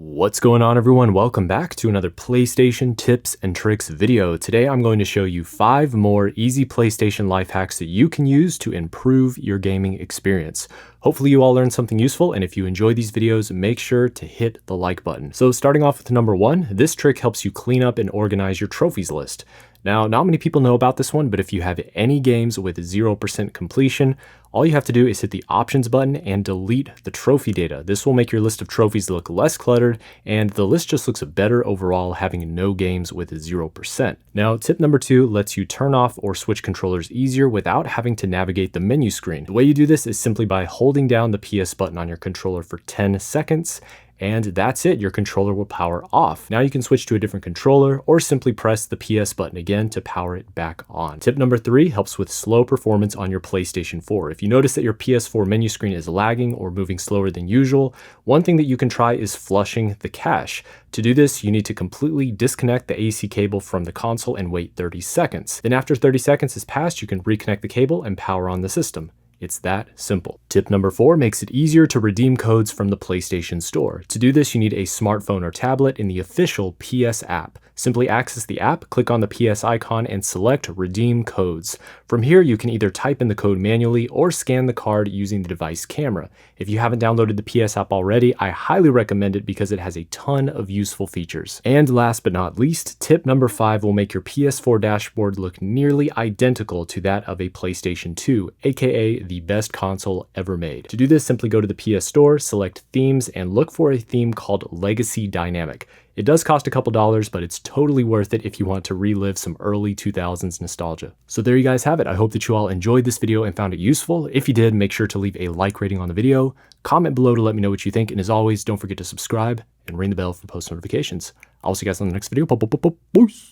What's going on, everyone? Welcome back to another PlayStation tips and tricks video. Today I'm going to show you 5 more easy PlayStation life hacks that you can use to improve your gaming experience. Hopefully you all learned something useful, and if you enjoy these videos, make sure to hit the like button. So starting off with number 1, this trick helps you clean up and organize your trophies list. Now, not many people know about this one, but if you have any games with 0% completion, all you have to do is hit the options button and delete the trophy data. This will make your list of trophies look less cluttered, and the list just looks better overall having no games with 0%. Now, tip number 2 lets you turn off or switch controllers easier without having to navigate the menu screen. The way you do this is simply by holding down the PS button on your controller for 10 seconds, and that's it, your controller will power off. Now you can switch to a different controller or simply press the PS button again to power it back on. Tip number 3 helps with slow performance on your PlayStation 4. If you notice that your PS4 menu screen is lagging or moving slower than usual, one thing that you can try is flushing the cache. To do this, you need to completely disconnect the AC cable from the console and wait 30 seconds. Then after 30 seconds has passed, you can reconnect the cable and power on the system. It's that simple. Tip number 4 makes it easier to redeem codes from the PlayStation Store. To do this, you need a smartphone or tablet in the official PS app. Simply access the app, click on the PS icon, and select Redeem Codes. From here, you can either type in the code manually or scan the card using the device camera. If you haven't downloaded the PS app already, I highly recommend it because it has a ton of useful features. And last but not least, tip number 5 will make your PS4 dashboard look nearly identical to that of a PlayStation 2, aka the best console ever made. To do this, simply go to the PS Store, select Themes, and look for a theme called Legacy Dynamic. It does cost a couple dollars, but it's totally worth it if you want to relive some early 2000s nostalgia. So there you guys have it. I hope that you all enjoyed this video and found it useful. If you did, make sure to leave a like rating on the video, comment below to let me know what you think, and as always, don't forget to subscribe and ring the bell for post notifications. I'll see you guys on the next video. Peace!